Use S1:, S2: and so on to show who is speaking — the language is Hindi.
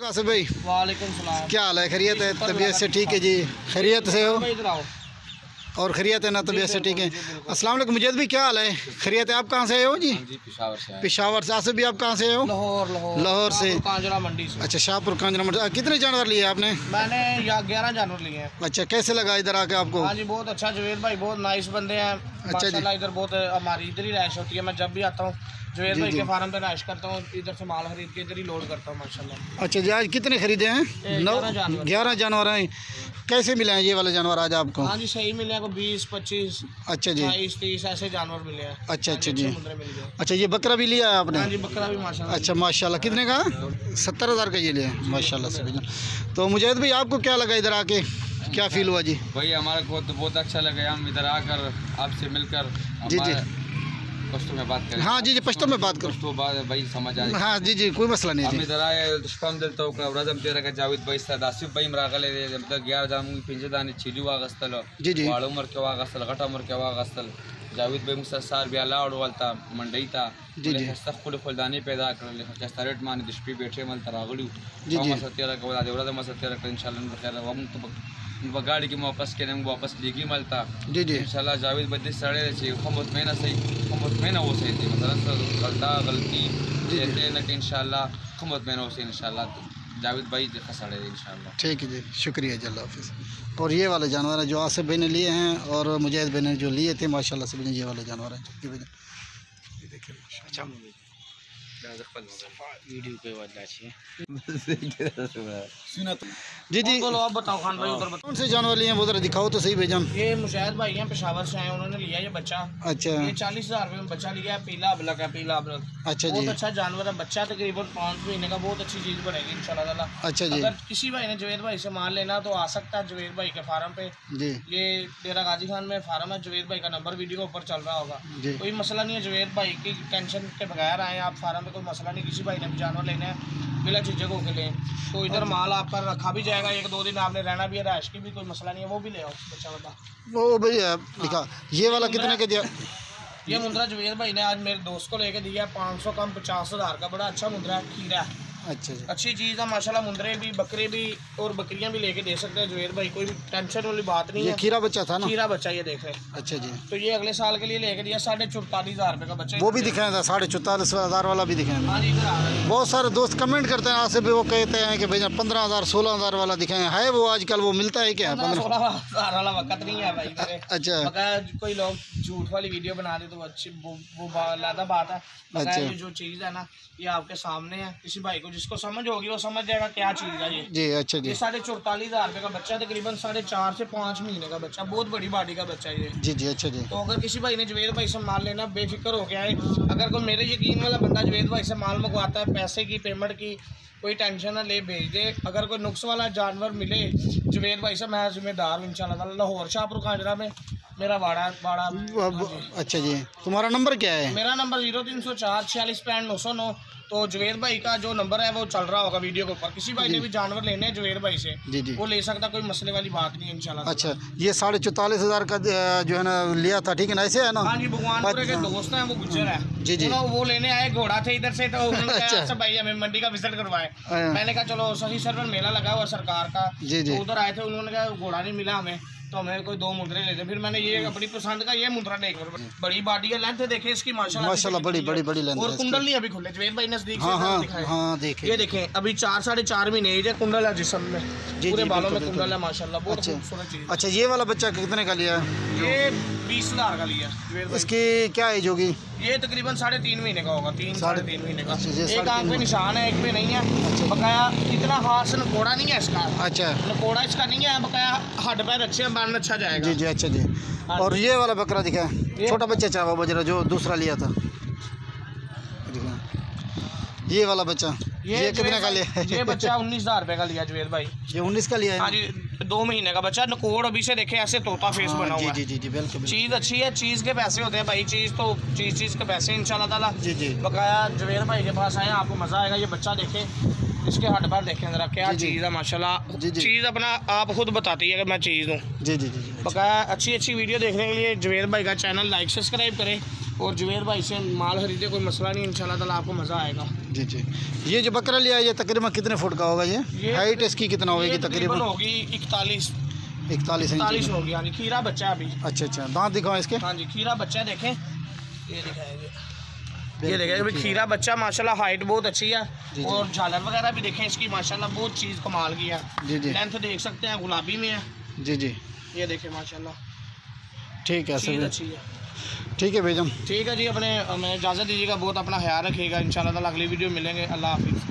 S1: कासिम भाई
S2: वालेकुम सलाम।
S1: क्या हाल है? खैरियत है? तबीयत से ठीक है जी? खैरियत से हो और खैरियत है ना? तबीयत से ठीक है। अस्सलाम वालेकुम मुजैद भाई, क्या हाल है? खैरियत है? आप कहाँ से आए हो जी?
S2: पेशावर से।
S1: पेशावर से। आसिफ भी आप कहाँ से आए हो? लाहौर से।
S2: कांजरा मंडी से।
S1: अच्छा, शाहपुर कांजरा मंडी। कितने जानवर लिए आपने?
S2: मैंने 11 जानवर लिए हैं।
S1: अच्छा, कैसे लगा इधर आके आपको?
S2: हाँ जी, बहुत अच्छा जुबैर भाई, बहुत नाइस बंदे हैं।
S1: अच्छा जी।
S2: इधर बहुत हमारी इधर ही रहायश होती है। मैं जब भी आता हूँ जुबैर भाई के फार्म पे रहायश करता हूँ, इधर से माल खरीद के इधर ही लोड करता हूँ माशाल्लाह।
S1: अच्छा जी, आज कितने खरीदे हैं? 11 जानवर हैं। कैसे मिले हैं ये वाले जानवर आज आपको?
S2: हाँ जी, सही मिले हैं। 20, 25,
S1: अच्छा जी,
S2: 22, 30 ऐसे जानवर मिले हैं।
S1: अच्छा अच्छा जी।
S2: मिल गए।
S1: अच्छा, ये बकरा भी लिया है आपने?
S2: हाँ जी, बकरा भी माशाल्लाह।
S1: अच्छा माशाल्लाह। कितने का? 70,000 का ये लिया माशाल्लाह से। तो मुजैद भाई, आपको क्या लगा इधर आके? क्या फील हुआ जी?
S3: भाई हमारे को तो बहुत अच्छा लगा हम इधर आकर आपसे मिलकर।
S1: जी जी,
S3: पश्तो में बात करें।
S1: हाँ जी जी, पश्तो में बात करो।
S3: पश्तो बात भाई समझ आए।
S1: हाँ जी जी, कोई मसला नहीं
S3: हम
S1: जी।
S3: इधर आए दुष्पम दिलता हूँ रजम तेरा का जावेद भाई सद आसिफ भाई मरागले मतलब 11 जामुन पिंजे दाने चिली वागस्तल
S1: जी जी,
S3: वाड़ उमर के वागस्तल घटा उमर के वागस्तल जावेद भाई मुसा सार भी अल्लाह वालता मंडई था
S1: जी जी,
S3: सब खुद फुलदानी पैदा कर ले जैसा रेट माने दुष्पी बैठे मल तरागड़ी
S1: जी जी,
S3: तेरा का वादा देवरा मसा तेरा का इंशाल्लाह खैर हम तो गाड़ी की वापस के वापस लेगी मलता
S1: जी जी,
S3: इंशाल्लाह जावेद बद्दी सड़े चाहिए खमत महीना सही खमत महीना वो सही थी मतलब गलती देते न कि इंशाल्लाह खमत महीना वो सही इंशाल्लाह जावेद भाई खसड़े इंशाल्लाह।
S1: ठीक है जी, शुक्रिया जी, अल्लाह हाफिज़। और ये वाले जानवर हैं जो आसिफ भाई ने लिए हैं और मुजैद भाई ने जो लिए थे माशाल्लाह से ये वाले जानवर हैं। ये देखिए माशाल्लाह।
S2: वीडियो पे वजह
S1: जी जी,
S2: बोलो आप बताओ खान भाई उधर बताओ।
S1: कौन से जानवर लिए हैं वो जरा दिखाओ तो सही भेजम।
S2: ये मुशाहिद भाई हैं, पेशावर से आए, उन्होंने लिया ये बच्चा।
S1: अच्छा,
S2: ये 40,000 रुपये में बच्चा लिया है। पीला अबलक है, पीला अबलक।
S1: अच्छा जी,
S2: बहुत अच्छा जानवर है। बच्चा तकरीबन 5 महीने का, बहुत अच्छी चीज़ बनेगी इंशाल्लाह ताला।
S1: अच्छा जी,
S2: अगर किसी भाई ने जुबैर भाई से माल लेना तो आ सकता है जुबैर भाई के फार्म पे।
S1: जी
S2: ये डेरा गाजी खान में फार्म है। जुबैर भाई का नंबर वीडियो के ऊपर चल रहा होगा।
S1: जी,
S2: कोई मसला नहीं है, जुबैर भाई की टेंशन के बगैर आए आप फार्म में, कोई मसला नहीं। किसी भाई ने भी जानवर लेना है बिला झिझक होकर लें तो इधर माल आपका रखा भी जाएगा। 1-2 दिन आपने रहना भी है, रहायश की भी कोई मसला नहीं है, वो भी ले आओ बच्चा बता।
S1: वो भैया लिखा। ये वाला कितने का दिया?
S2: ये मुंद्रा जुबैर भाई ने आज मेरे दोस्त को लेके दिया 500 कम 50,000 का। बड़ा अच्छा मुंद्रा है, खीरा है,
S1: अच्छा जी,
S2: अच्छी चीज़ है माशाल्लाह। मुंद्रे भी, बकरे भी और बकरियां भी लेके दे सकते हैं जुबैर भाई, कोई टेंशन वाली बात नहीं
S1: ये
S2: है।
S1: खीरा बच्चा था ना?
S2: खीरा बच्चा ये देख रहे।
S1: अच्छा जी,
S2: तो ये अगले साल के लिए लेके दिया 44,500 रुपये का बच्चा।
S1: वो भी दिखाया था 44,500 वाला भी दिखाया।
S2: हाँ जी, इधर आ रहा है।
S1: बहुत सारे दोस्त कमेंट करते हैं आसिफ भी, वो कहते हैं कि भैया 15,000 16,000 वाला दिखाएं। है वो आजकल वो मिलता है क्या?
S2: 15-16,000 वाला वक्त नहीं है भाई मेरे।
S1: अच्छा,
S2: बकाया कोई लोग झूठ वाली वीडियो बना दे तो अच्छी वो लादा बात है। बकाया
S1: अच्छा।
S2: ये जो चीज़ है ना, ये आपके सामने है। किसी भाई को जिसको समझ होगी वो समझ जाएगा क्या चीज़ है ये।
S1: जी अच्छा जी,
S2: ये 44,500 रुपये का बच्चा, तकरीबन 4.5 से 5 महीने का बच्चा, बहुत बड़ी बॉडी का बच्चा है ये।
S1: जी जी, अच्छा जी,
S2: तो अगर किसी भाई ने जुबैर भाई से माल लेना, बेफिक्र हो गया है। अगर कोई मेरे यकीन वाला बंदा जुबैर भाई से माल मंगवाता है, पैसे की पेमेंट की कोई टेंशन ना ले, भेज दे। अगर कोई नुक्स वाला जानवर मिले जुबैर भाई से, मैं जिम्मेदार हूँ इंशाल्लाह। लाहौर शाहपुर कांजरा में मेरा बाड़ा।
S1: अच्छा जी, तुम्हारा नंबर क्या है?
S2: मेरा नंबर 0304 46 65 909। तो जुबैर भाई का जो नंबर है वो चल रहा होगा वीडियो के ऊपर। किसी भाई ने भी जानवर लेने हैं जुबैर भाई से,
S1: जी जी,
S2: वो ले सकता, कोई मसले वाली बात नहीं है इंशाल्लाह।
S1: अच्छा, ये 44,500 का जो है ना लिया था, ठीक है ना? ऐसे है ना?
S2: हाँ जी, भगवानपुरे के दोस्त हैं, वो गुजर है
S1: जी जी,
S2: वो लेने आए, घोड़ा थे इधर से, तो उन्होंने कहा
S1: अच्छा।
S2: अच्छा भाई हमें मंडी का विजिट करवाए।
S1: हाँ।
S2: मैंने कहा चलो, सही सर्वर मेला लगा हुआ सरकार का,
S1: जी जी,
S2: तो उधर आए थे, उन्होंने कहा घोड़ा नहीं मिला हमें, तो हमें कोई 2 मुद्रे ले दे। फिर मैंने ये अपनी पसंद का ये मुद्रा देख, बड़ी बॉडी है, लेंथ देखे इसकी माशाल्लाह
S1: बड़ी बड़ी बड़ी लेंथ
S2: और
S1: है
S2: कुंडल नहीं अभी खुले जुबैर भाई नजदीक
S1: हाँ
S2: से
S1: हाँ
S2: दिखाए।
S1: हाँ, देखे
S2: ये देखें, अभी 4 साढ़े 4 महीने एज है, कुंडल है जिस्म में,
S1: जी
S2: पूरे
S1: जी,
S2: बालों में
S1: बिल्कुल,
S2: कुंडल है माशाल्लाह, बहुत
S1: अच्छा।
S2: खूबसूरत चीज़।
S1: अच्छा, ये वाला बच्चा कितने का लिया है?
S2: ये 20,000 का लिया जुबैर भाई।
S1: इसकी क्या एज होगी?
S2: ये तकरीबन 3.5 महीने का होगा, 3-3.5 महीने का।
S1: अच्छा, ये
S2: एक आंख
S1: 3.5
S2: पे निशान है, एक पे नहीं है।
S1: अच्छा।
S2: बकाया इतना खास नकोड़ा नहीं है इसका,
S1: अच्छा
S2: नकोड़ा इसका नहीं है। बकाया हड्ड पैर अच्छे हैं, बन अच्छा जाएगा।
S1: जी जी, अच्छा जी। और ये वाला बकरा दिखा है,
S2: ये-
S1: छोटा बच्चा चावा बजरा जो दूसरा लिया था, दिखा। ये वाला बच्चा ये कितने का लिया है?
S2: ये बच्चा 19,000 रुपये का लिया जुबैर भाई।
S1: ये 19 का लिया है?
S2: हाँ जी, 2 महीने का बच्चा, नकोड़ अभी से देखे ऐसे तोता फेस बना
S1: जी
S2: हुआ
S1: जी
S2: है।
S1: जी जी, बिल्कुल।
S2: चीज़ अच्छी है, चीज़ के पैसे होते हैं भाई, चीज़ तो चीज़ के पैसे इंशाल्लाह ताला।
S1: जी जी,
S2: बकाया जुबैर भाई के पास आए, आपको मज़ा आएगा। ये बच्चा देखे, इसके हड्ड पैर देखें जरा, क्या
S1: जी, जी।
S2: चीज़ है माशाल्लाह।
S1: जी, जी।
S2: चीज़ अपना आप खुद बताती है कि मैं चीज़ हूँ।
S1: जी जी जी जी,
S2: बकाया अच्छी वीडियो देखने के लिए जुबैर भाई का चैनल लाइक सब्सक्राइब करें और जुबैर भाई से माल खरीदे, कोई मसला नहीं, इंशाल्लाह ताला आपको मज़ा आएगा।
S1: जी जी। ये जो बकरा लिया है ये तकरीबन कितने फुट का होगा? ये हाइट इसकी कितना होगी तकरीबन?
S2: होगी 41
S1: इंच
S2: होगी। हाँ जी, खीरा बच्चा है अभी।
S1: अच्छा अच्छा, दांत दिखाओ इसके।
S2: हाँ जी, खीरा बच्चा देखें, ये दिखाएंगे, ये देखें अभी खीरा बच्चा माशाल्लाह, हाइट बहुत अच्छी है। और झालर वगैरह भी देखें इसकी माशाल्लाह, बहुत चीज़ कमाल की है।
S1: जी जी।
S2: लेंथ देख सकते हैं, गुलाबी में है।
S1: जी जी,
S2: ये देखें माशाल्लाह,
S1: ठीक है सर,
S2: अच्छी है।
S1: ठीक है बेगम।
S2: ठीक है जी, अपने हमें इजाज़त दीजिएगा, बहुत अपना ख्याल रखिएगा। इंशाल्लाह ताला अगली वीडियो मिलेंगे। अल्लाह हाफिज़।